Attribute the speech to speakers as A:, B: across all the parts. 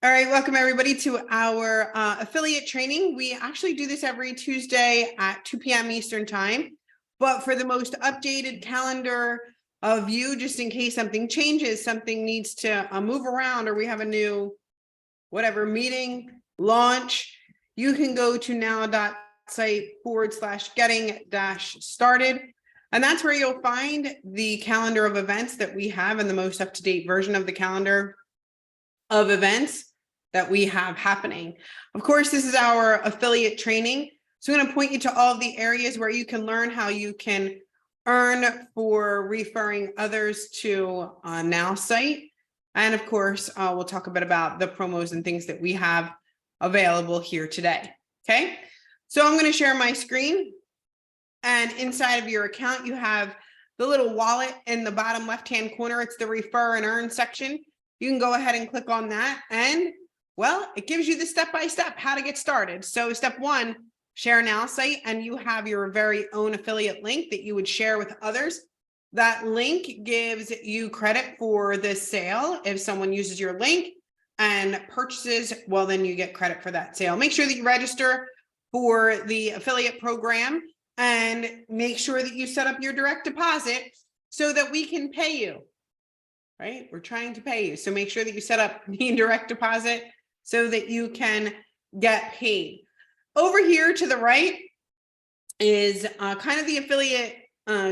A: All right, welcome everybody to our affiliate training. We actually do this every Tuesday at 2 p.m. Eastern time, but for the most updated calendar view, just in case something changes, something needs to move around, or we have a new whatever meeting, launch, you can go to now.site/getting-started. And that's where you'll find the calendar of events that we have and the most up-to-date version of the calendar of events that we have happening. Of course, this is our affiliate training. So I'm going to point you to all of the areas where you can learn how you can earn for referring others to Now Site. And of course, we'll talk a bit about the promos and things that we have available here today. Okay, so I'm going to share my screen. And inside of your account, you have the little wallet in the bottom left-hand corner. It's the refer and earn section. You can go ahead and click on that. And well, it gives you the step-by-step how to get started. So step one, share Now Site, and you have your very own affiliate link that you would share with others. That link gives you credit for the sale. If someone uses your link and purchases, well, then you get credit for that sale. Make sure that you register for the affiliate program and make sure that you set up your direct deposit so that we can pay you, right? We're trying to pay you. So make sure that you set up the direct deposit so that you can get paid. Over here to the right is kind of the affiliate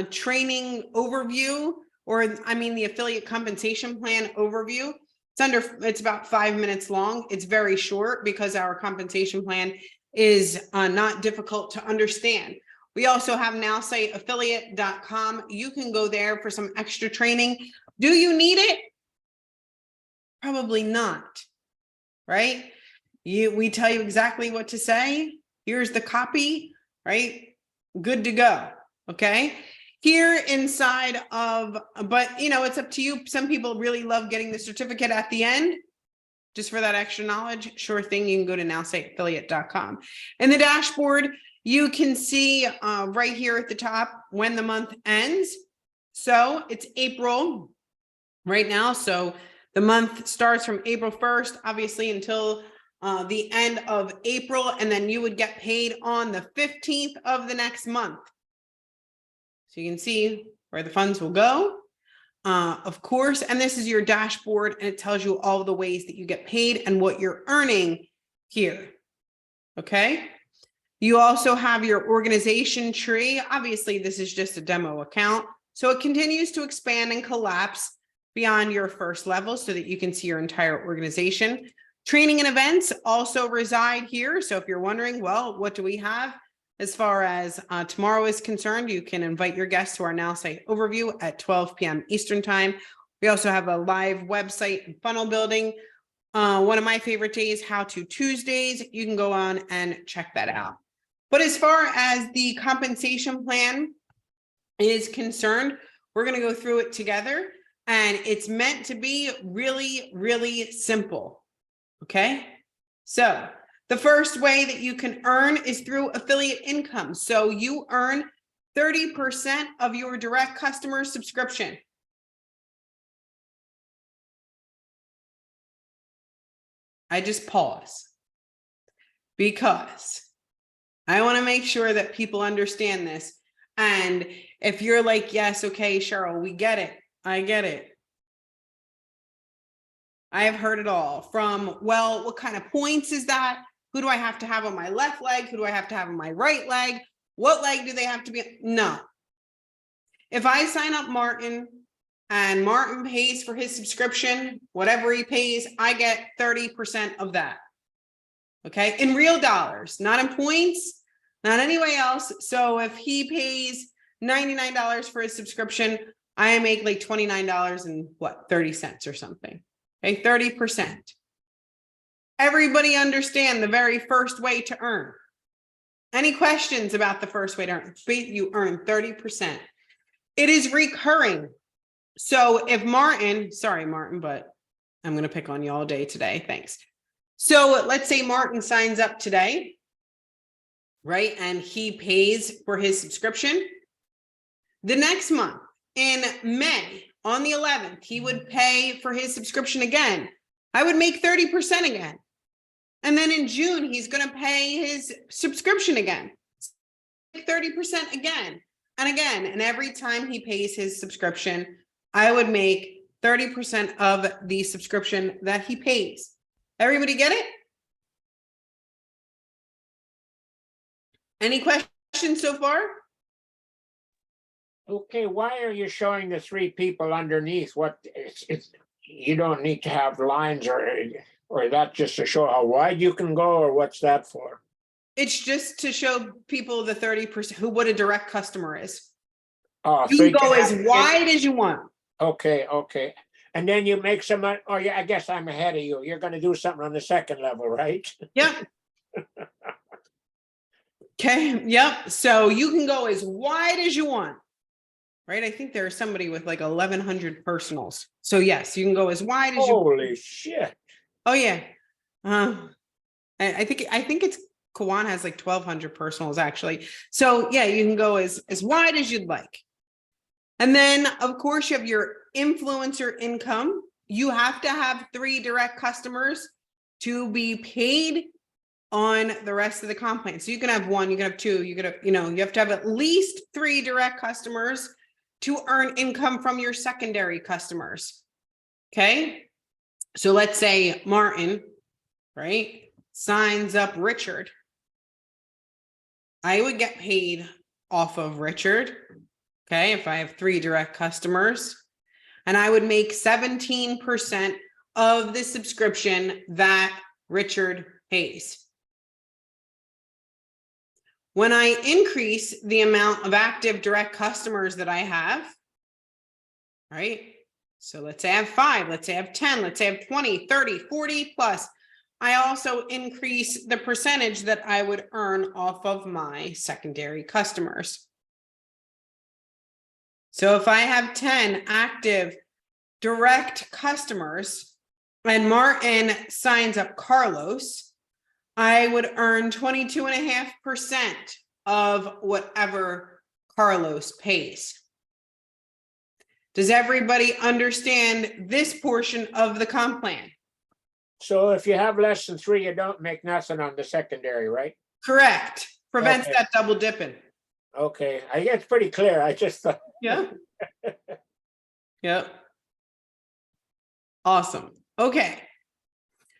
A: training overview, or I mean the affiliate compensation plan overview. It's about 5 minutes long. It's very short because our compensation plan is not difficult to understand. We also have NowSiteAffiliate.com. You can go there for some extra training. Do you need it? Probably not, right? We tell you exactly what to say. Here's the copy, right? Good to go, okay? Here inside of, but you know, it's up to you. Some people really love getting the certificate at the end, just for that extra knowledge. Sure thing, you can go to NowSiteAffiliate.com. In the dashboard, you can see right here at the top when the month ends. So it's April right now. So the month starts from April 1st, obviously, until the end of April, and then you would get paid on the 15th of the next month. So you can see where the funds will go, of course, and this is your dashboard, and it tells you all the ways that you get paid and what you're earning here, okay? You also have your organization tree. Obviously, this is just a demo account, so it continues to expand and collapse beyond your first level so that you can see your entire organization. Training and events also reside here. So if you're wondering, well, what do we have as far as tomorrow is concerned, you can invite your guests to our Now Site overview at 12 p.m. Eastern time. We also have a live website and funnel building. One of my favorite days, How To Tuesdays. You can go on and check that out. But as far as the compensation plan is concerned, we're going to go through it together. And it's meant to be really, really simple. Okay. So the first way that you can earn is through affiliate income. So you earn 30% of your direct customer subscription. I just pause because I want to make sure that people understand this. And if you're like, yes, okay, Cheryl, we get it. I get it. I have heard it all from, well, what kind of points is that? Who do I have to have on my left leg? Who do I have to have on my right leg? What leg do they have to be? No. If I sign up Martin and Martin pays for his subscription, whatever he pays, I get 30% of that. Okay, in real dollars, not in points, not anywhere else. So if he pays $99 for his subscription, I make like $29 and what, 30 cents or something. Okay, 30%. Everybody understand the very first way to earn. Any questions about the first way to earn? You earn 30%. It is recurring. So if Martin, sorry, Martin, but I'm going to pick on you all day today. Thanks. So let's say Martin signs up today, right? And he pays for his subscription. The next month in May, on the 11th, he would pay for his subscription again. I would make 30% again. And then in June, he's going to pay his subscription again, 30% again and again. And every time he pays his subscription, I would make 30% of the subscription that he pays. Everybody get it? Any questions so far?
B: Okay, why are you showing the 3 people underneath? What it's you don't need to have lines or that just to show how wide you can go, or what's that for?
A: It's just to show people the 30% who what a direct customer is.
B: Oh,
A: You
B: so
A: can go
B: can
A: as wide as you want.
B: Okay, okay. And then you make some, oh yeah, I guess I'm ahead of you. You're gonna do something on the second level, right?
A: Yep. Okay, yep. So you can go as wide as you want. Right? I think there's somebody with like 1,100 personals. So yes, you can go as wide as you want.
B: Holy shit.
A: Oh yeah. I think it's Kawan has like 1,200 personals actually. So yeah, you can go as wide as you'd like. And then of course you have your influencer income. You have to have 3 direct customers to be paid on the rest of the comp plan. So you can have 1, you can have 2, you have to have at least 3 direct customers to earn income from your secondary customers. Okay. So let's say Martin, right, signs up Richard. I would get paid off of Richard. Okay. If I have 3 direct customers, and I would make 17% of the subscription that Richard pays. When I increase the amount of active direct customers that I have, right? So let's say I have 5, let's say I have 10, let's say I have 20, 30, 40 plus. I also increase the percentage that I would earn off of my secondary customers. So if I have 10 active direct customers and Martin signs up Carlos, I would earn 22.5% of whatever Carlos pays. Does everybody understand this portion of the comp plan?
B: So if you have less than 3, you don't make nothing on the secondary, right?
A: Correct. Prevents
B: Okay.
A: that double dipping.
B: Okay, I guess it's pretty clear. I just thought.
A: Yeah. Yep. Awesome. Okay.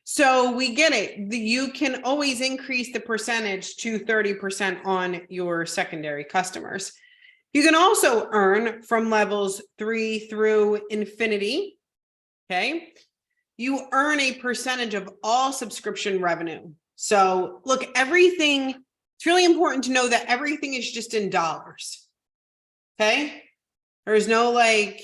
A: So we get it. You can always increase the percentage to 30% on your secondary customers. You can also earn from levels 3 through infinity. Okay. You earn a percentage of all subscription revenue. So look, everything, it's really important to know that everything is just in dollars. Okay. There's no like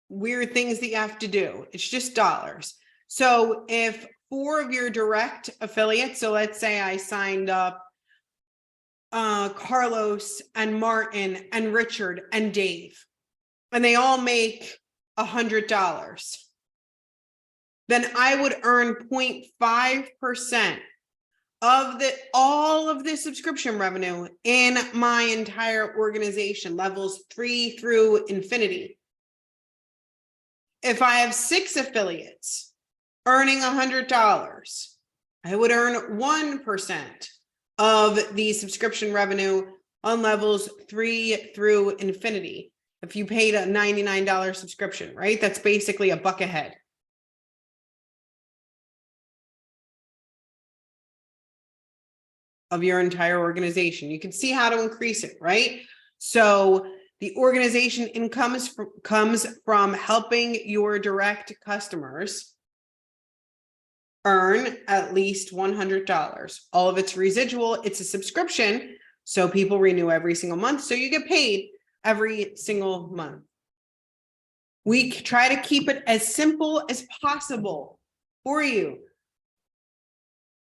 A: weird things that you have to do. It's just dollars. So if 4 of your direct affiliates, so let's say I signed up Carlos and Martin and Richard and Dave, and they all make $100, then I would earn 0.5% of all of the subscription revenue in my entire organization, levels 3 through infinity. If I have 6 affiliates earning $100, I would earn 1% of the subscription revenue on levels 3 through infinity. If you paid a $99 subscription, right? That's basically $1 a head. Of your entire organization. You can see how to increase it, right? So the organization income comes from helping your direct customers earn at least $100. All of it's residual. It's a subscription. So people renew every single month. So you get paid every single month. We try to keep it as simple as possible for you.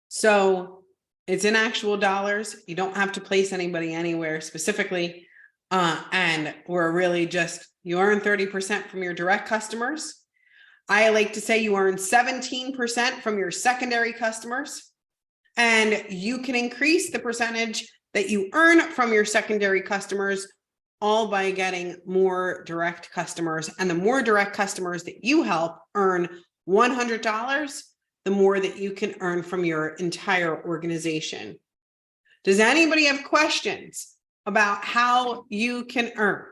A: So it's in actual dollars. You don't have to place anybody anywhere specifically. And we're really just, you earn 30% from your direct customers. I like to say you earn 17% from your secondary customers, and you can increase the percentage that you earn from your secondary customers all by getting more direct customers. And the more direct customers that you help earn $100, the more that you can earn from your entire organization. Does anybody have questions about how you can earn?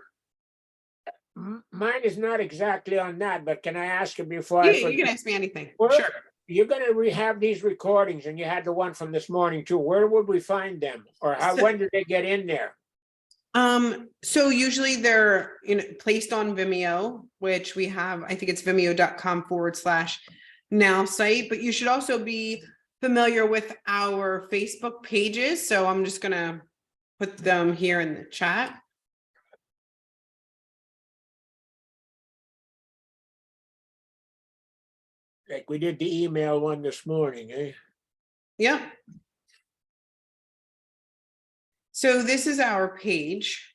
B: Mine is not exactly on that, but can I ask you before
A: You,
B: I
A: you
B: forget?
A: can ask me anything.
B: Where-
A: Sure.
B: You're gonna have these recordings, and you had the one from this morning too. Where would we find them? Or how,
A: So-
B: when did they get in there?
A: So usually they're placed on Vimeo, which we have, I think it's vimeo.com/now site, but you should also be familiar with our Facebook pages. So I'm just gonna put them here in the chat.
B: Like we did the email one this morning, eh?
A: Yeah. So this is our page.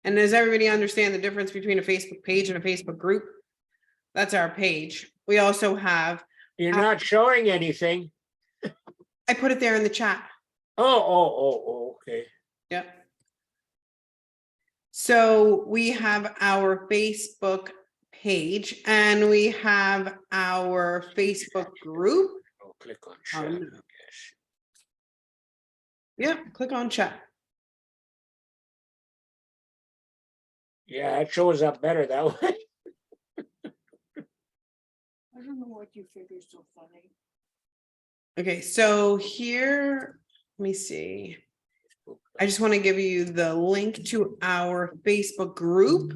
A: And does everybody understand the difference between a Facebook page and a Facebook group? That's our page. We also have,
B: You're not showing anything.
A: I put it there in the chat.
B: Oh, okay.
A: Yep. So we have our Facebook page and we have our Facebook group.
B: I'll click on chat, I guess.
A: Yep, click on chat.
B: Yeah, it shows up better that way.
C: I don't know what you figure so funny.
A: Okay, so here, let me see. I just want to give you the link to our Facebook group.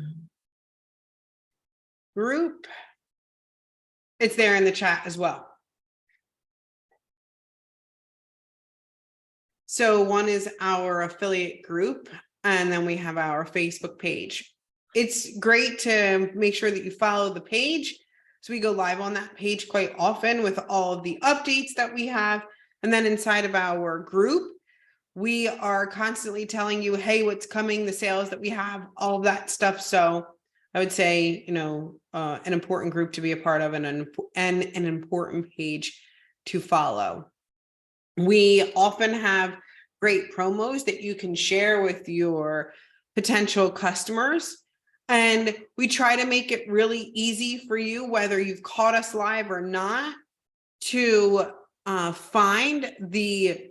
A: It's there in the chat as well. So one is our affiliate group, and then we have our Facebook page. It's great to make sure that you follow the page. So we go live on that page quite often with all of the updates that we have. And then inside of our group, we are constantly telling you, hey, what's coming, the sales that we have, all of that stuff. So I would say, an important group to be a part of and an important page to follow. We often have great promos that you can share with your potential customers. And we try to make it really easy for you, whether you've caught us live or not, to find the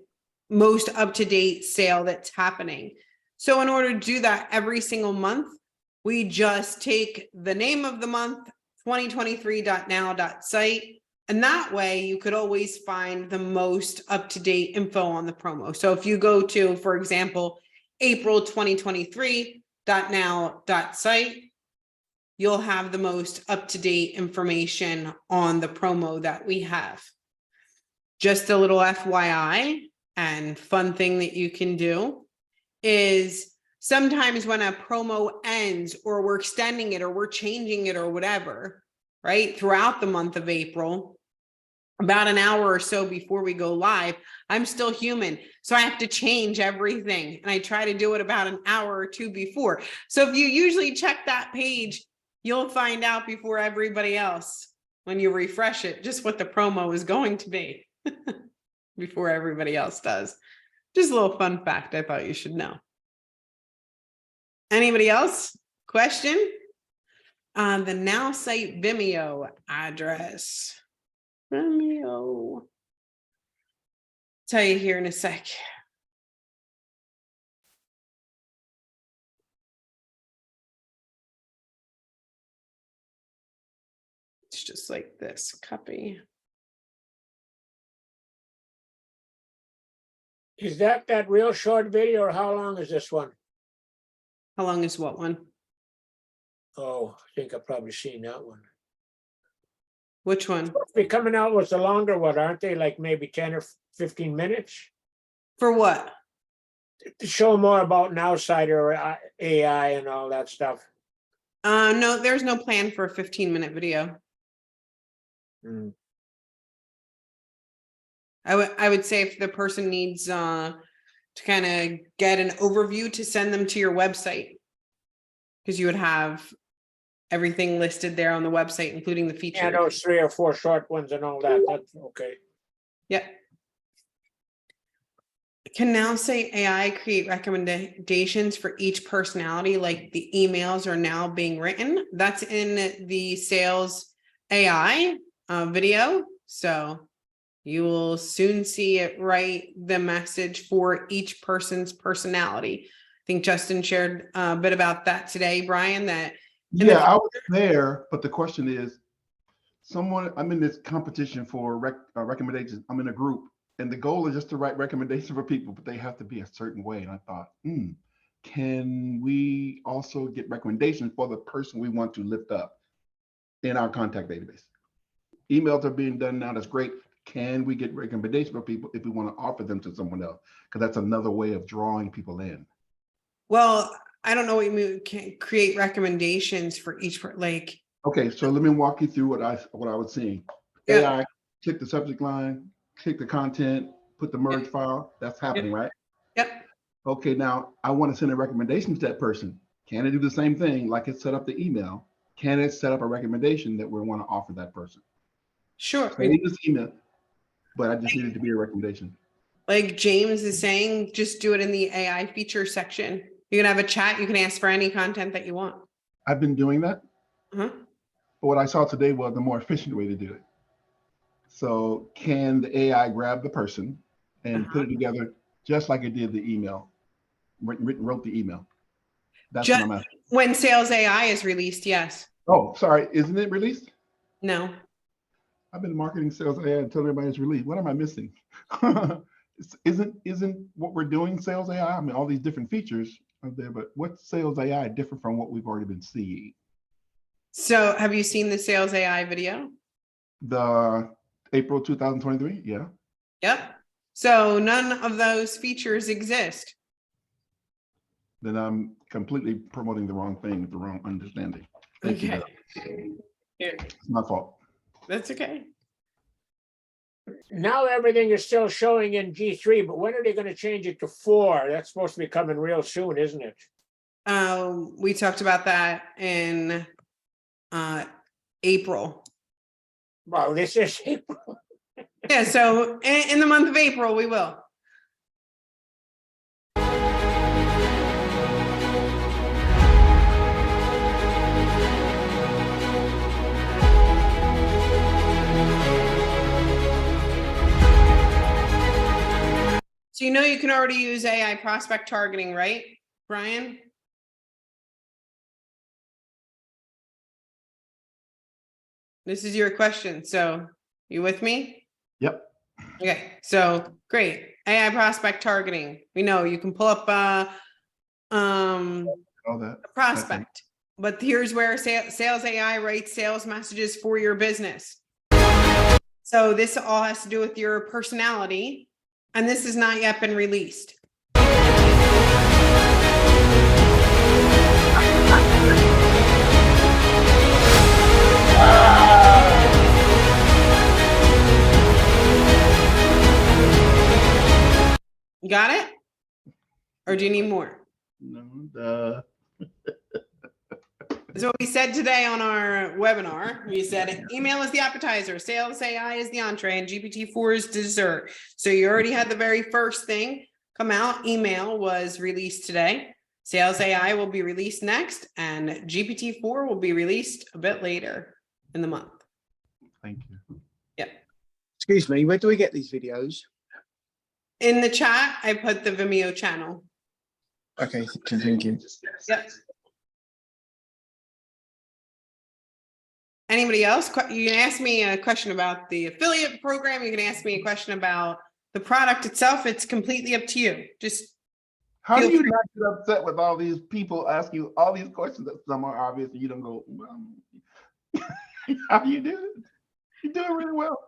A: most up-to-date sale that's happening. So in order to do that every single month, we just take the name of the month, 2023.now.site, and that way you could always find the most up-to-date info on the promo. So if you go to, for example, April 2023.now.site, you'll have the most up-to-date information on the promo that we have. Just a little FYI and fun thing that you can do is sometimes when a promo ends or we're extending it or we're changing it or whatever, right, throughout the month of April, about an hour or so before we go live, I'm still human. So I have to change everything. And I try to do it about an hour or two before. So if you usually check that page, you'll find out before everybody else when you refresh it, just what the promo is going to be before everybody else does. Just a little fun fact I thought you should know. Anybody else? Question? The Now site Vimeo address. Vimeo. Tell you here in a sec. It's just like this, copy.
B: Is that real short video, or how long is this one?
A: How long is what one?
B: Oh, I think I've probably seen that one.
A: Which one?
B: They're coming out with the longer one, aren't they? Like maybe 10 or 15 minutes?
A: For what?
B: To show more about NowSite or AI and all that stuff.
A: No, there's no plan for a 15-minute video.
B: Hmm.
A: I would say if the person needs to kind of get an overview, to send them to your website, because you would have everything listed there on the website, including the features.
B: Yeah, those 3 or 4 short ones and all that. That's okay.
A: Yeah. Can Now Site AI create recommendations for each personality, like the emails are now being written? That's in the sales AI video. So you will soon see it write the message for each person's personality. I think Justin shared a bit about that today, Brian, that in the
D: Yeah, I was there, but the question is, I'm in this competition for recommendations. I'm in a group, and the goal is just to write recommendations for people, but they have to be a certain way. And I thought, can we also get recommendations for the person we want to lift up in our contact database? Emails are being done now. That's great. Can we get recommendations for people if we want to offer them to someone else? Because that's another way of drawing people in.
A: well, I don't know what you mean, can create recommendations for each, like,
D: Okay, so let me walk you through what I was seeing.
A: Yeah.
D: AI, click the subject line, click the content, put the merge file. That's happening, right?
A: yep,
D: Okay, now I want to send a recommendation to that person. Can it do the same thing like it set up the email? Can it set up a recommendation that we want to offer that person?
A: sure.
D: Same as email, but I just needed to be a recommendation.
A: Like James is saying, just do it in the AI feature section. You can have a chat, you can ask for any content that you want.
D: I've been doing that.
A: Uh-huh.
D: But what I saw today was the more efficient way to do it. So can the AI grab the person and put it together just like it did the email, wrote the email? That's what I'm asking.
A: When Sales AI is released, yes.
D: Oh, sorry, isn't it released?
A: No.
D: I've been marketing Sales AI until everybody's released. What am I missing? Isn't what we're doing Sales AI? I mean, all these different features are there, but what's Sales AI different from what we've already been seeing?
A: So have you seen the Sales AI video?
D: The April 2023, yeah.
A: Yep. So none of those features exist.
D: Then I'm completely promoting the wrong thing, the wrong understanding. Thank you.
A: Okay.
D: Heather.
A: Yeah,
D: It's my fault.
A: that's okay.
B: Now everything is still showing in G3, but when are they going to change it to 4? That's supposed to be coming real soon, isn't it?
A: We talked about that in April.
B: Well, this is April.
A: Yeah, so in the month of April, we will. So you know you can already use AI prospect targeting, right, Brian? This is your question. So you with me?
D: Yep.
A: Okay, so great. AI prospect targeting. We know you can pull up
D: All that.
A: a prospect, but here's where Sales AI writes sales messages for your business. So this all has to do with your personality, and this has not yet been released. You got it? Or do you need more?
D: No,
A: That's what we said today on our webinar. We said email is the appetizer, Sales AI is the entree, and GPT-4 is dessert. So you already had the very first thing come out. Email was released today. Sales AI will be released next, and GPT-4 will be released a bit later in the month.
D: thank you.
E: Excuse me, where do we get these videos?
A: In the chat, I put the Vimeo channel.
E: Okay, thank you.
A: Yep. Anybody else? You can ask me a question about the affiliate program. You can ask me a question about the product itself. It's completely up to you. Just
D: How do
A: Feel
D: you
A: free.
D: not get upset with all these people ask you all these questions that some are obvious and you don't go, how do you do it? You do it really well.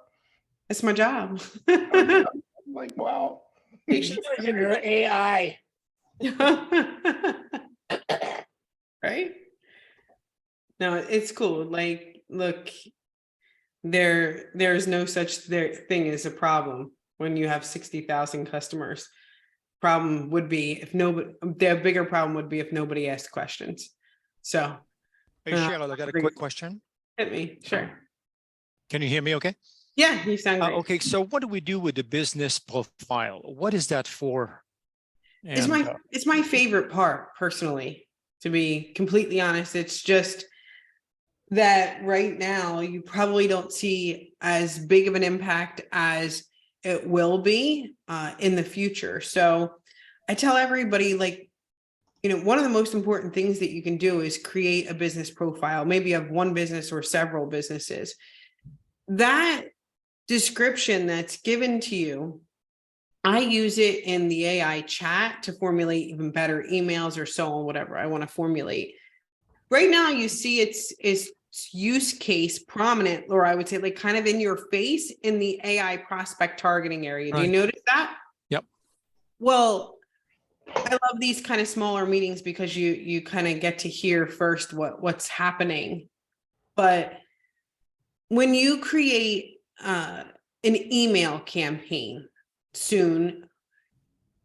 A: it's my job.
D: I'm like, wow.
A: Patience.
B: In your AI.
A: Right? No, it's cool. Like, look, there's no such thing as a problem when you have 60,000 customers. Problem would be if nobody, the bigger problem would be if nobody asked questions. So
F: Hey, Cheryl, I got a quick question.
A: hit me, sure.
F: Can you hear me okay?
A: Yeah, you sound great.
F: Okay, so what do we do with the business profile? What is that for?
A: It's
F: And,
A: it's my favorite part, personally, to be completely honest. It's just that right now you probably don't see as big of an impact as it will be in the future. So I tell everybody, like, you know, one of the most important things that you can do is create a business profile. Maybe you have one business or several businesses. That description that's given to you, I use it in the AI chat to formulate even better emails or so on, whatever I want to formulate. Right now, you see its use case prominent, or I would say like kind of in your face in the AI prospect targeting area. Do you
F: Right.
A: notice that?
F: Yep.
A: Well, I love these kind of smaller meetings because you kind of get to hear first what's happening. But when you create an email campaign soon,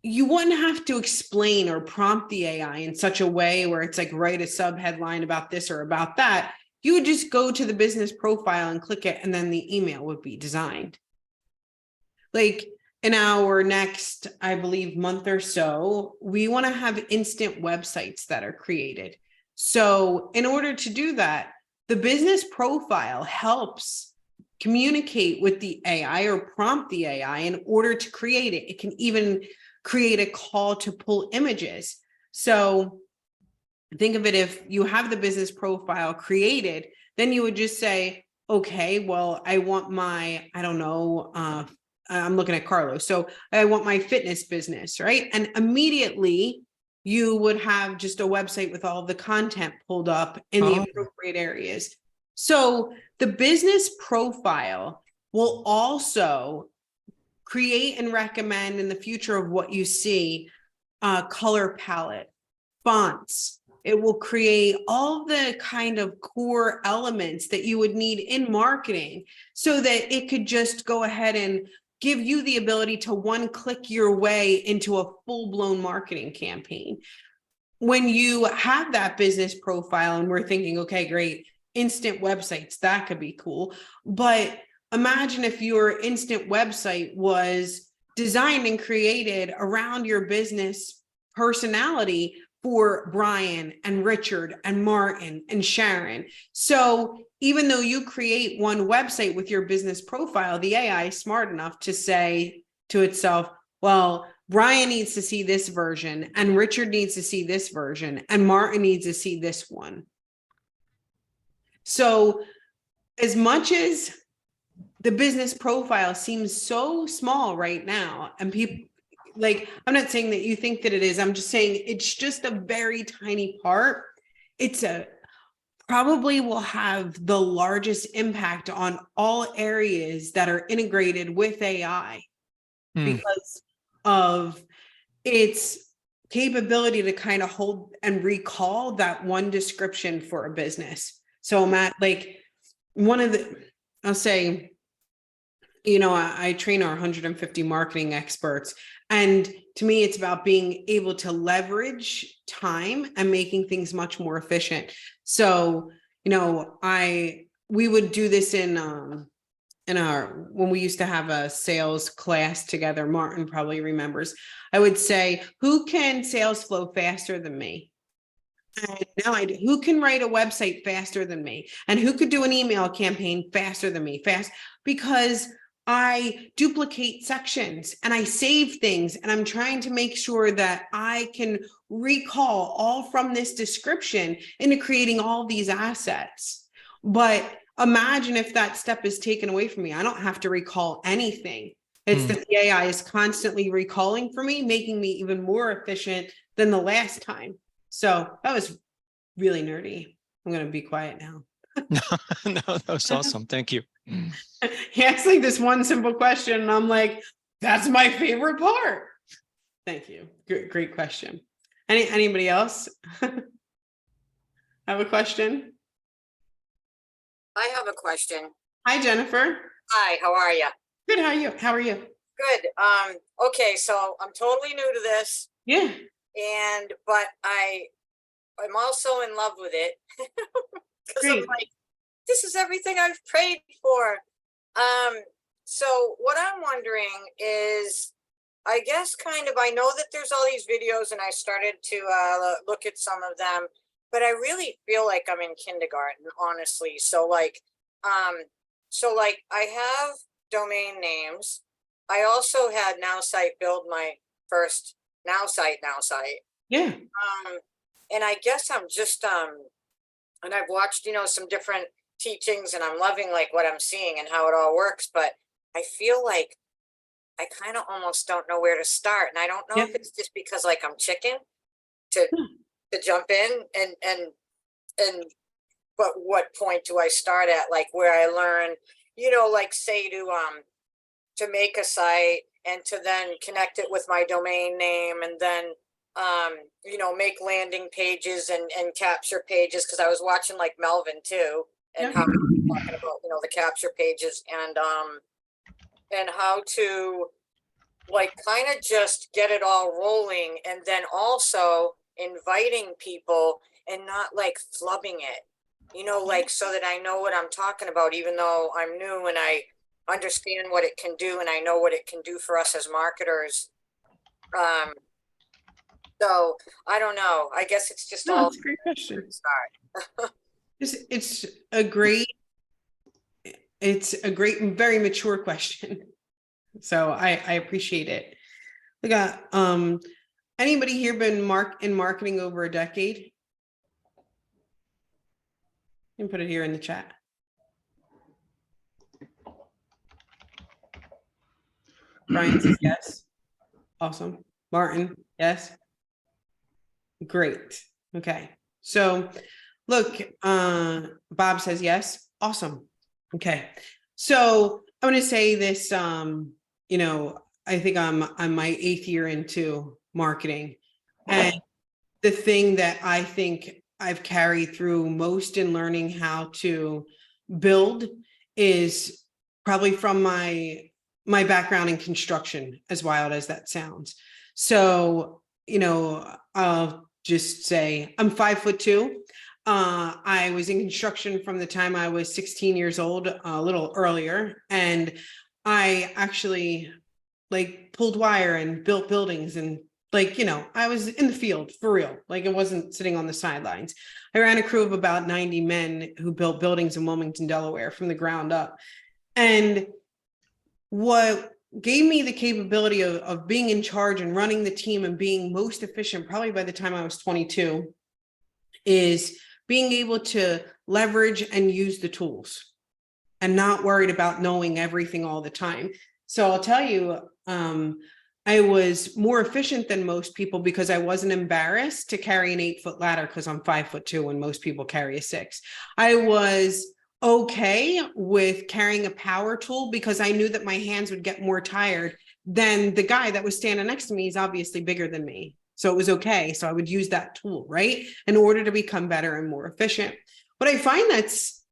A: you wouldn't have to explain or prompt the AI in such a way where it's like write a sub headline about this or about that. You would just go to the business profile and click it, and then the email would be designed. Like in our next, I believe, month or so, we want to have instant websites that are created. So in order to do that, the business profile helps communicate with the AI or prompt the AI in order to create it. It can even create a call to pull images. So think of it, if you have the business profile created, then you would just say, okay, well, I want my, I don't know, I'm looking at Carlos. So I want my fitness business, right? And immediately you would have just a website with all the content pulled up in the
F: Oh.
A: appropriate areas. So the business profile will also create and recommend in the future of what you see, color palette, fonts. It will create all the kind of core elements that you would need in marketing so that it could just go ahead and give you the ability to one click your way into a full-blown marketing campaign. When you have that business profile and we're thinking, okay, great, instant websites, that could be cool. But imagine if your instant website was designed and created around your business personality for Brian and Richard and Martin and Sharon. So even though you create one website with your business profile, the AI is smart enough to say to itself, well, Brian needs to see this version, and Richard needs to see this version, and Martin needs to see this one. So as much as the business profile seems so small right now, and people, like, I'm not saying that you think that it is, I'm just saying it's just a very tiny part. It's probably will have the largest impact on all areas that are integrated with AI because of its capability to kind of hold and recall that one description for a business. So Matt, like I'll say, you know, I train our 150 marketing experts. And to me, it's about being able to leverage time and making things much more efficient. So, you know, we would do this in when we used to have a sales class together. Martin probably remembers. I would say, who can sales flow faster than me? And now I do. Who can write a website faster than me? And who could do an email campaign faster than me? Because I duplicate sections and I save things, and I'm trying to make sure that I can recall all from this description into creating all these assets. But imagine if that step is taken away from me. I don't have to recall anything. It's that the AI is constantly recalling for me, making me even more efficient than the last time. So that was really nerdy. I'm going to be quiet now.
F: No, that's awesome. Thank you.
A: He asked like this one simple question, and I'm like, that's my favorite part. Thank you. Great question. Anybody else have a question?
G: I have a question.
A: Hi, Jennifer.
G: Hi, how are you?
A: Good. How are you?
G: Good. Okay, so I'm totally new to this,
A: Yeah.
G: but I'm also in love with it because I'm
A: Great.
G: like, this is everything I've prayed for. So what I'm wondering is, I guess kind of, I know that there's all these videos, and I started to look at some of them, but I really feel like I'm in kindergarten, honestly. So like I have domain names. I also had NowSite build my first NowSite.
A: Yeah.
G: And I guess I'm just and I've watched, some different teachings, and I'm loving like what I'm seeing and how it all works, but I feel like I kind of almost don't know where to start. And I don't know if
A: Yep.
G: it's just because like I'm chicken to jump in and but what point do I start at, like where I learn, like say to make a site and to then connect it with my domain name, and then make landing pages and capture pages, because I was watching like Melvin too, and
A: Yep.
G: how he was talking about the capture pages and how to like kind of just get it all rolling, and then also inviting people and not like flubbing it, like so that I know what I'm talking about, even though I'm new and I understand what it can do and I know what it can do for us as marketers. So I don't know. I guess it's just
A: No,
G: all
A: it's a great question.
G: start.
A: It's a great and very mature question. So I appreciate it. We got, anybody here been in marketing over a decade? You can put it here in the chat. Brian says yes. Awesome. Martin, yes. Great. Okay. So look, Bob says yes. Awesome. Okay. So I'm going to say this, I think I'm my 8th year into marketing, and the thing that I think I've carried through most in learning how to build is probably from my background in construction, as wild as that sounds. So, I'll just say I'm 5'2". I was in construction from the time I was 16 years old, a little earlier. And I actually like pulled wire and built buildings, and I was in the field for real. Like, it wasn't sitting on the sidelines. I ran a crew of about 90 men who built buildings in Wilmington, Delaware from the ground up. And what gave me the capability of being in charge and running the team and being most efficient, probably by the time I was 22, is being able to leverage and use the tools and not worried about knowing everything all the time. So I'll tell you, I was more efficient than most people because I wasn't embarrassed to carry an 8-foot ladder because I'm 5'2" and most people carry a 6. I was okay with carrying a power tool because I knew that my hands would get more tired than the guy that was standing next to me. Is obviously bigger than me. So it was okay. So I would use that tool, right, in order to become better and more efficient. But I find that's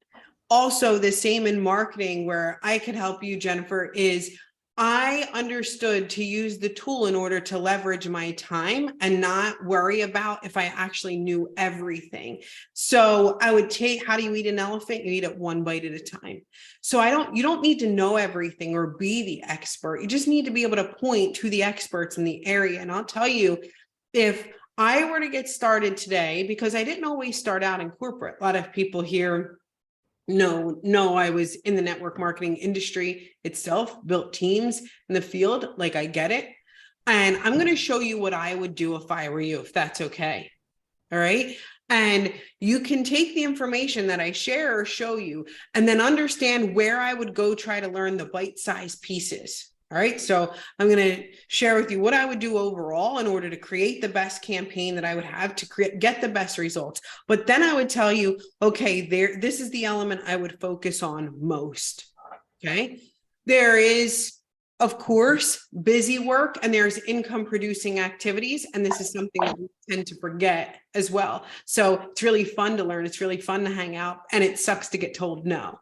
A: also the same in marketing, where I could help you, Jennifer, is I understood to use the tool in order to leverage my time and not worry about if I actually knew everything. So I would take, how do you eat an elephant? You eat it one bite at a time. So you don't need to know everything or be the expert. You just need to be able to point to the experts in the area. And I'll tell you, if I were to get started today, because I didn't always start out in corporate, a lot of people here no, I was in the network marketing industry itself, built teams in the field. Like, I get it. And I'm going to show you what I would do if I were you, if that's okay. All right. And you can take the information that I share or show you, and then understand where I would go try to learn the bite-sized pieces. All right. So I'm going to share with you what I would do overall in order to create the best campaign that I would have to get the best results. But then I would tell you, okay, this is the element I would focus on most. Okay. There is, of course, busy work, and there's income producing activities. And this is something that we tend to forget as well. So it's really fun to learn. It's really fun to hang out, and it sucks to get told no.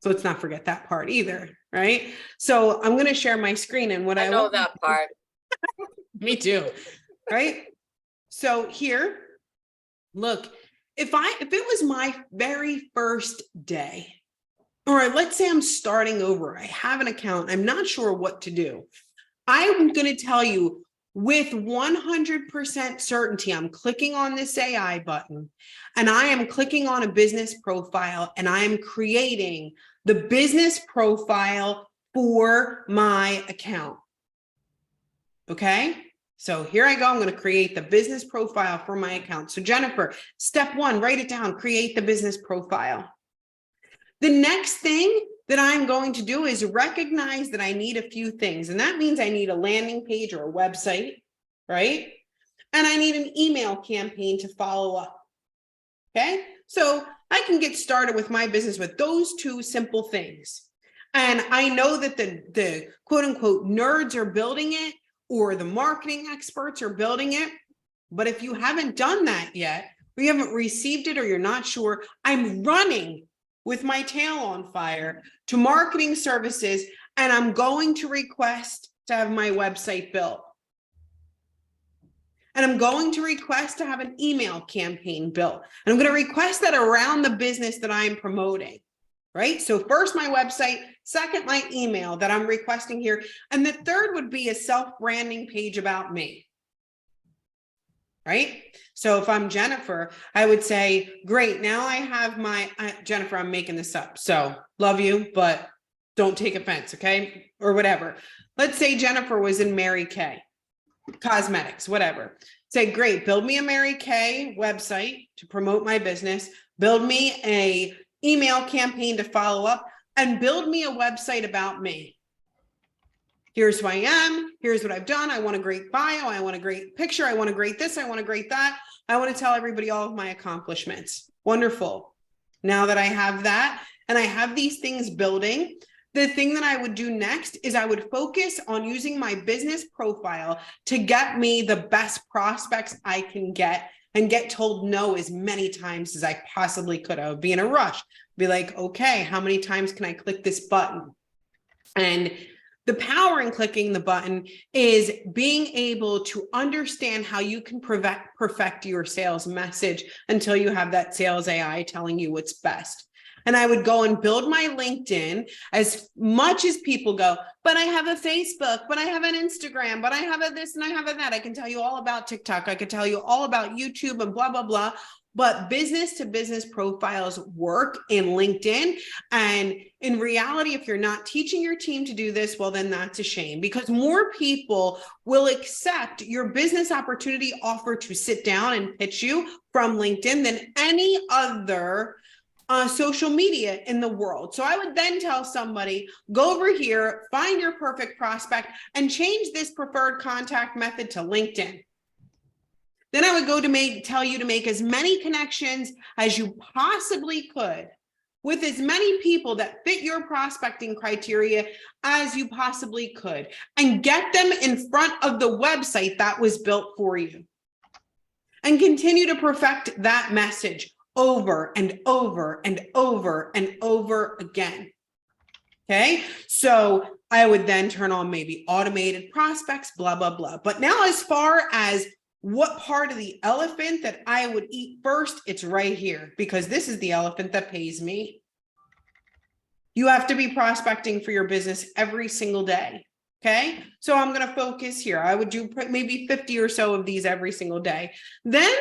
A: So let's not forget that part either, right? So I'm going to share my screen, and what
G: I know that part.
A: Me too, right? So here, look, if it was my very first day, or let's say I'm starting over, I have an account, I'm not sure what to do. I'm going to tell you with 100% certainty, I'm clicking on this AI button and I am clicking on a business profile and I am creating the business profile for my account. Okay, so here I go. I'm going to create the business profile for my account. So Jennifer, step one, write it down, create the business profile. The next thing that I'm going to do is recognize that I need a few things. And that means I need a landing page or a website, right? And I need an email campaign to follow up. Okay, so I can get started with my business with those two simple things. And I know that the quote unquote nerds are building it, or the marketing experts are building it. But if you haven't done that yet, or you haven't received it, or you're not sure, I'm running with my tail on fire to marketing services, and I'm going to request to have my website built. And I'm going to request to have an email campaign built. And I'm going to request that around the business that I'm promoting, right? So first my website, second my email that I'm requesting here. And the third would be a self-branding page about me. Right? So if I'm Jennifer, I would say, great, now I have my, Jennifer, I'm making this up. So love you, but don't take offense, okay? Or whatever. Let's say Jennifer was in Mary Kay Cosmetics, whatever. Say, great, build me a Mary Kay website to promote my business, build me a email campaign to follow up, and build me a website about me. Here's who I am. Here's what I've done. I want a great bio. I want a great picture. I want a great this. I want a great that. I want to tell everybody all of my accomplishments. Wonderful. Now that I have that and I have these things building, the thing that I would do next is I would focus on using my business profile to get me the best prospects I can get and get told no as many times as I possibly could. I would be in a rush. Be like, okay, how many times can I click this button? And the power in clicking the button is being able to understand how you can perfect your sales message until you have that sales AI telling you what's best. And I would go and build my LinkedIn as much as people go, but I have a Facebook, but I have an Instagram, but I have a this and I have a that. I can tell you all about TikTok. I could tell you all about YouTube and blah, blah, blah. But business to business profiles work in LinkedIn. And in reality, if you're not teaching your team to do this, well, then that's a shame, because more people will accept your business opportunity offer to sit down and pitch you from LinkedIn than any other social media in the world. So I would then tell somebody, go over here, find your perfect prospect and change this preferred contact method to LinkedIn. Then I would go to tell you to make as many connections as you possibly could with as many people that fit your prospecting criteria as you possibly could, and get them in front of the website that was built for you. And continue to perfect that message over and over and over and over again. Okay, so I would then turn on maybe automated prospects, blah, blah, blah. But now, as far as what part of the elephant that I would eat first, it's right here, because this is the elephant that pays me. You have to be prospecting for your business every single day. Okay, so I'm going to focus here. I would do maybe 50 or so of these every single day. Then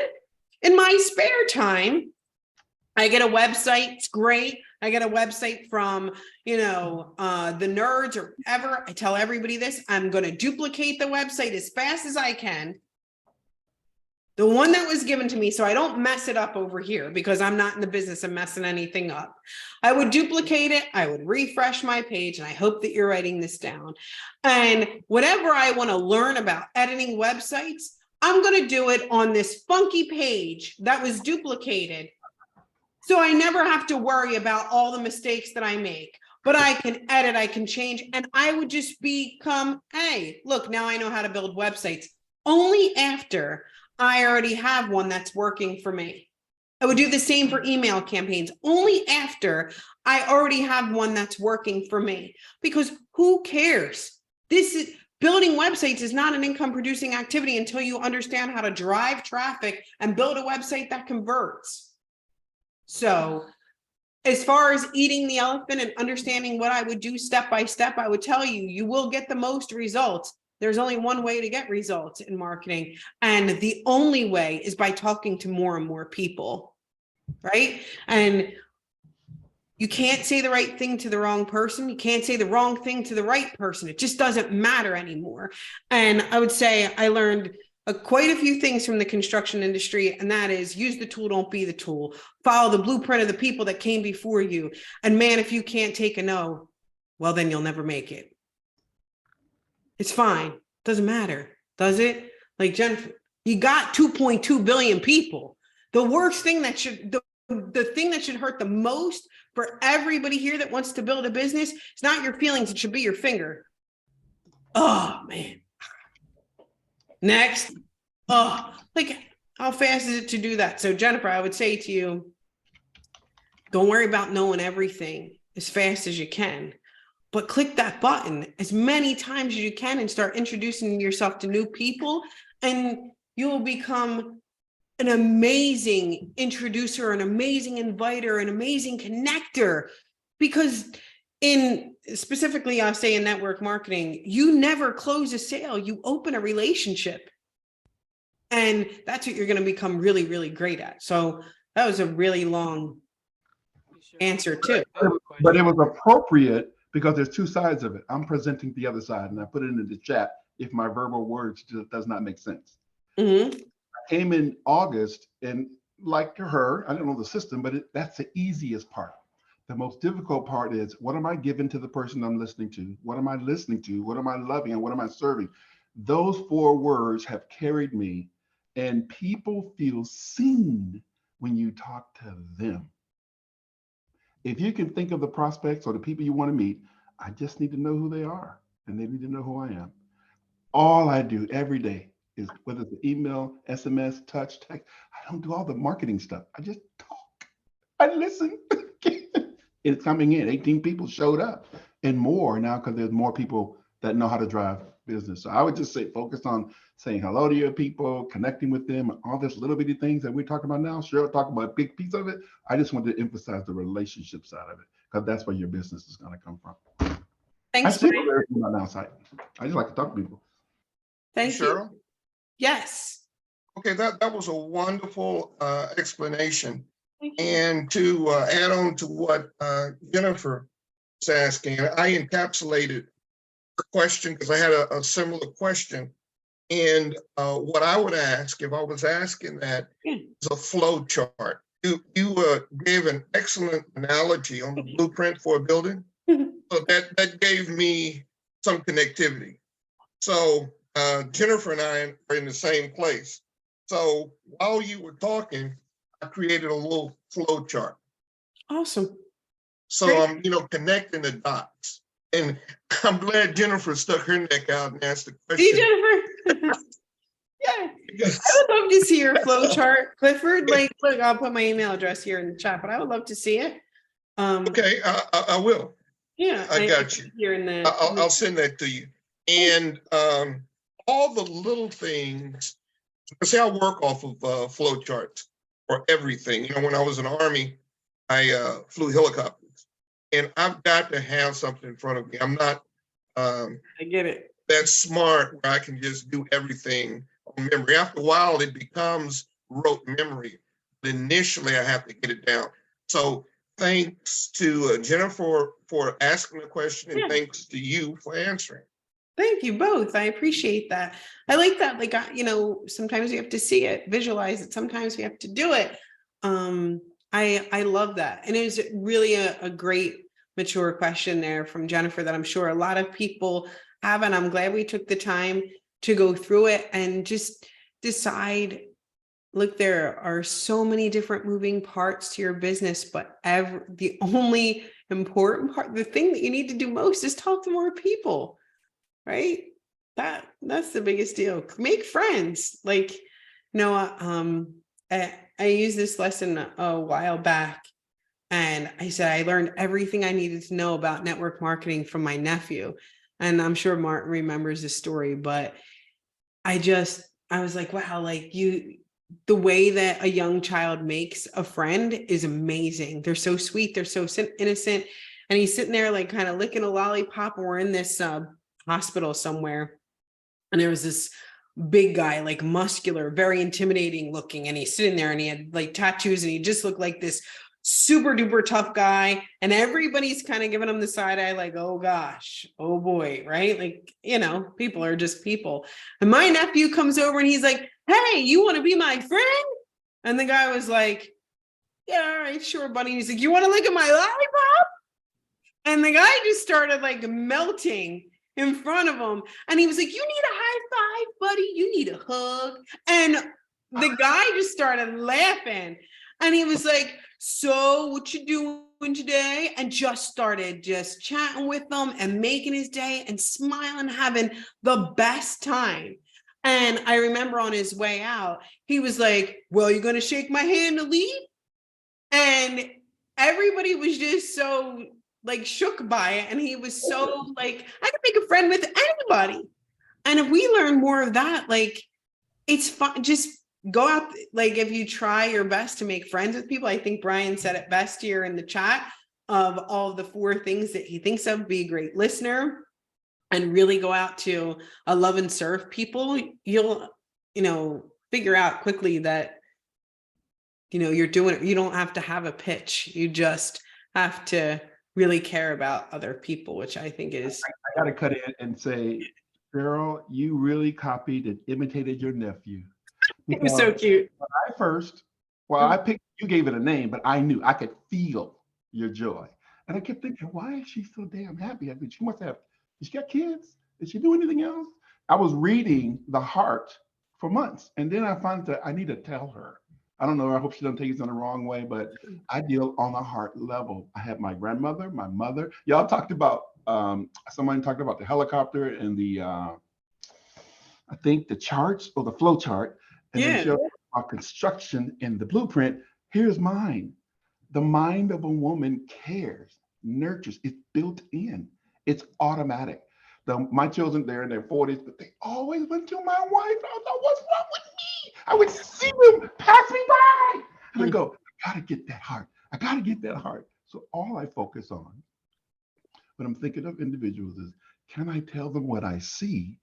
A: in my spare time, I get a website. It's great. I get a website from, the nerds or whatever. I tell everybody this. I'm going to duplicate the website as fast as I can. The one that was given to me, so I don't mess it up over here, because I'm not in the business of messing anything up. I would duplicate it. I would refresh my page, and I hope that you're writing this down. And whatever I want to learn about editing websites, I'm going to do it on this funky page that was duplicated. So I never have to worry about all the mistakes that I make, but I can edit, I can change, and I would just become, hey, look, now I know how to build websites. Only after I already have one that's working for me. I would do the same for email campaigns, only after I already have one that's working for me, because who cares? Building websites is not an income producing activity until you understand how to drive traffic and build a website that converts. So as far as eating the elephant and understanding what I would do step by step, I would tell you, you will get the most results there's only one way to get results in marketing. And the only way is by talking to more and more people, right? And you can't say the right thing to the wrong person. You can't say the wrong thing to the right person. It just doesn't matter anymore. And I would say I learned quite a few things from the construction industry, and that is use the tool, don't be the tool. Follow the blueprint of the people that came before you. And man, if you can't take a no, well, then you'll never make it. It's fine. Doesn't matter, does it? Like Jennifer, you got 2.2 billion people. The worst thing that should, the thing that should hurt the most for everybody here that wants to build a business, it's not your feelings, it should be your finger. Oh man. Next. Oh, like how fast is it to do that? So Jennifer, I would say to you, don't worry about knowing everything as fast as you can, but click that button as many times as you can and start introducing yourself to new people, and you will become an amazing introducer, an amazing inviter, an amazing connector. Because in specifically, I'll say in network marketing, you never close a sale, you open a relationship. And that's what you're going to become really, really great at. So that was a really long answer too.
D: But it was appropriate because there's two sides of it. I'm presenting the other side, and I put it in the chat if my verbal words does not make sense.
A: Mhm.
D: I came in August, and like her, I don't know the system, but that's the easiest part. The most difficult part is, what am I giving to the person I'm listening to? What am I listening to? What am I loving? And what am I serving? Those 4 words have carried me, and people feel seen when you talk to them. If you can think of the prospects or the people you want to meet, I just need to know who they are, and they need to know who I am. All I do every day is, whether it's email, SMS, touch, text, I don't do all the marketing stuff. I just talk. I listen. It's coming in. 18 people showed up and more now because there's more people that know how to drive business. So I would just say focus on saying hello to your people, connecting with them, all this little bitty things that we're talking about now. Cheryl talked about a big piece of it. I just wanted to emphasize the relationship side of it because that's where your business is going to come from. I
A: Thanks,
D: see
A: Mike.
D: everything on the outside. I just like to talk to people.
A: Thank you.
H: Cheryl?
A: Yes.
H: Okay, that was a wonderful explanation.
A: Thank you.
H: And to add on to what Jennifer was asking, I encapsulated her question because I had a similar question. And what I would ask if I was asking that is a flow chart. You gave an excellent analogy on the blueprint for a building. So that gave me some connectivity. So Jennifer and I are in the same place. So while you were talking, I created a little flow chart.
A: Awesome.
H: So
A: Great.
H: I'm, connecting the dots. And I'm glad Jennifer stuck her neck out and asked the
A: See,
H: question.
A: Jennifer? Yeah.
H: Because-
A: I would love to see your flow chart, Clifford. Like, look, I'll put my email address here in the chat, but I would love to see it.
H: Okay, I will.
A: Yeah.
H: I got you.
A: Here in the.
H: I'll send that to you. And all the little things, see, I work off of flow charts for everything. When I was in the Army, I flew helicopters, and I've got to have something in front of me. I'm not
A: I get it.
H: that smart where I can just do everything on memory. After a while, it becomes rote memory. But initially, I have to get it down. So thanks to Jennifer for asking the question, and
A: Yeah.
H: thanks to you for answering.
A: Thank you both. I appreciate that. I like that. Like, sometimes we have to see it, visualize it. Sometimes we have to do it. I love that. And it was really a great, mature question there from Jennifer that I'm sure a lot of people have. And I'm glad we took the time to go through it and just decide, look, there are so many different moving parts to your business, but the only important part, the thing that you need to do most is talk to more people. Right? That's the biggest deal. Make friends. Like, I used this lesson a while back, and I said I learned everything I needed to know about network marketing from my nephew. And I'm sure Martin remembers this story, but I was like, wow, like the way that a young child makes a friend is amazing. They're so sweet. They're so innocent. And he's sitting there like kind of licking a lollipop. And we're in this hospital somewhere. And there was this big guy, like muscular, very intimidating looking. And he's sitting there and he had like tattoos and he just looked like this super duper tough guy. And everybody's kind of giving him the side eye, like, oh gosh, oh boy, right? Like, you know, people are just people. And my nephew comes over and he's like, hey, you want to be my friend? And the guy was like, yeah, all right, sure, buddy. And he's like, you want to look at my lollipop? And the guy just started like melting in front of him. And he was like, you need a high five, buddy. You need a hug. And the guy just started laughing. And he was like, so what you doing today? And just started just chatting with them and making his day and smiling, having the best time. And I remember on his way out, he was like, well, you're going to shake my hand to leave? And everybody was just so like shook by it. And he was so like, I can make a friend with anybody. And if we learn more of that, like, it's fun. Just go out. Like, if you try your best to make friends with people, I think Brian said it best here in the chat of all the 4 things that he thinks of: be a great listener and really go out to love and serve people. You'll, you know, figure out quickly that, you know, you're doing it. You don't have to have a pitch. You just have to really care about other people, which I think is.
D: I got to cut in and say, Cheryl, you really copied and imitated your nephew.
A: It was so cute.
D: I picked, you gave it a name, but I knew I could feel your joy. And I kept thinking, why is she so damn happy? I mean, she must have, she got kids? Did she do anything else? I was reading The Heart for months. And then I found that I need to tell her. I don't know. I hope she doesn't take it in the wrong way, but I deal on a heart level. I have my grandmother, my mother. Y'all talked about, someone talked about the helicopter and the, I think the charts or the flow chart. And then showed our construction in the blueprint. Here's mine. The mind of a woman cares, nurtures, it's built in. It's automatic. My children, they're in their 40s, but they always went to my wife. I thought, what's wrong with me? I would see them pass me by. And I go, I gotta get that heart. I gotta get that heart. So all I focus on when I'm thinking of individuals is, can I tell them what I see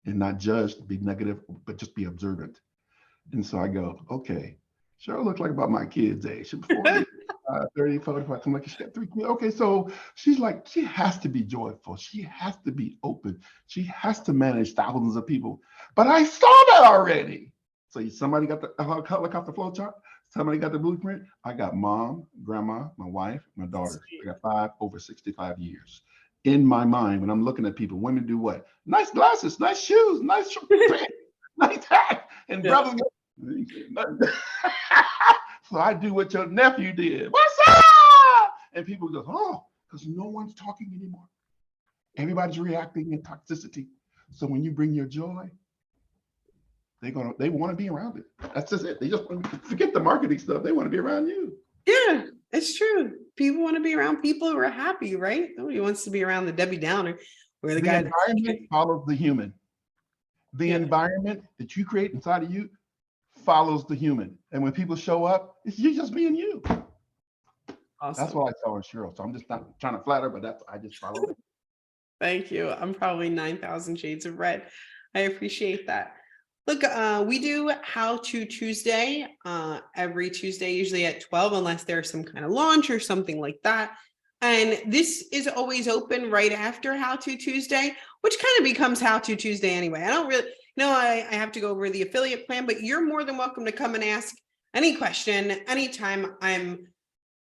D: and not judge, be negative, but just be observant? And so I go, okay, Cheryl looks like about my kid's age. She's 40, 30, 45, something like that. She got 3 kids. Okay, so she's like, she has to be joyful. She has to be open. She has to manage thousands of people. But I saw that already. So somebody got the helicopter flow chart. Somebody got the blueprint. I got mom, grandma, my wife, my daughter. I got 5 over 65 years. In my mind, when I'm looking at people, women do what? Nice glasses, nice shoes, nice pants, nice hat. And brothers go, so I do what your nephew did. What's up? And people go, oh, because no one's talking anymore. Everybody's reacting in toxicity. So when you bring your joy, they want to be around it. That's just it. They just want to forget the marketing stuff. They want to be around you.
A: Yeah, it's true. People want to be around people who are happy, right? Nobody wants to be around the Debbie Downer or the guy.
D: Environment follows the human. The environment that you create inside of you follows the human. And when people show up, it's you just being you.
A: Awesome.
D: That's what I saw in Cheryl. So I'm just not trying to flatter, but I just follow it.
A: Thank you. I'm probably 9,000 shades of red. I appreciate that. Look, we do How To Tuesday every Tuesday, usually at 12, unless there's some kind of launch or something like that. And this is always open right after How To Tuesday, which kind of becomes How To Tuesday anyway. I don't really know, I have to go over the affiliate plan, but you're more than welcome to come and ask any question anytime. I'm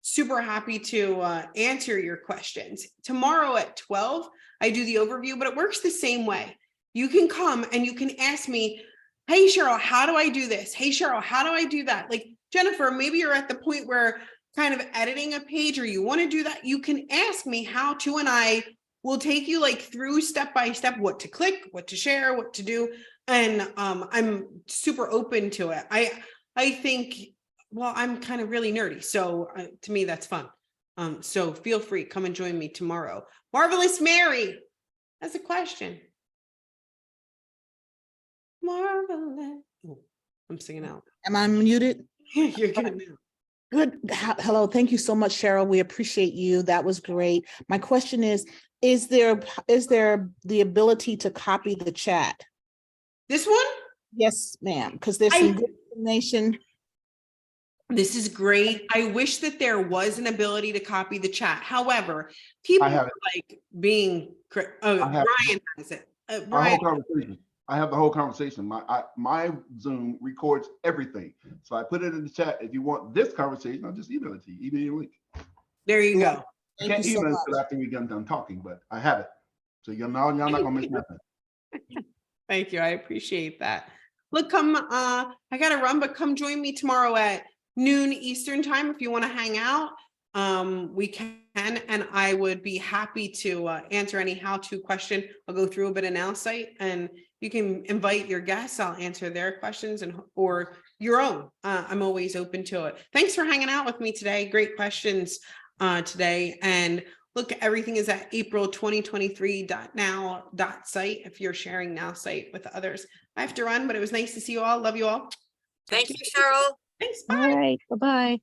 A: super happy to answer your questions. Tomorrow at 12, I do the overview, but it works the same way. You can come and you can ask me, hey, Cheryl, how do I do this? Hey, Cheryl, how do I do that? Like, Jennifer, maybe you're at the point where kind of editing a page or you want to do that. You can ask me how to, and I will take you like through step by step, what to click, what to share, what to do. And I'm super open to it. I think, well, I'm kind of really nerdy. So to me, that's fun. So feel free, come and join me tomorrow. Marvelous Mary has a question. Marvelous. Oh, I'm singing out.
I: Am I muted?
A: You're good now.
I: Good. Hello. Thank you so much, Cheryl. We appreciate you. That was great. My question is there the ability to copy the chat?
A: This one?
I: Yes, ma'am, because there's
A: I-
I: some good information.
A: This is great. I wish that there was an ability to copy the chat. However, people
D: have
A: are
D: it.
A: like being, oh,
D: I have it.
A: Brian has it.
D: Our whole
A: Brian,
D: conversation. I have the whole conversation. My Zoom records everything. So I put it in the chat. If you want this conversation, I'll just email it to you. Email your link.
A: there you
I: Yeah.
A: go.
D: I
I: Thank
D: can't
I: you so
D: email it
I: much.
D: until after we get done talking, but I have it. So y'all not gonna miss nothing.
A: Thank you. I appreciate that. Look, I gotta run, but come join me tomorrow at noon Eastern time if you want to hang out. We can, and I would be happy to answer any how-to question. I'll go through a bit of Now Site, and you can invite your guests. I'll answer their questions or your own. I'm always open to it. Thanks for hanging out with me today. Great questions today. And look, everything is at April 2023.now.site if you're sharing Now Site with others. I have to run, but it was nice to see you all. Love you all.
G: Thank you, Cheryl.
A: Thanks.
J: All
A: Bye.
J: right, bye-bye.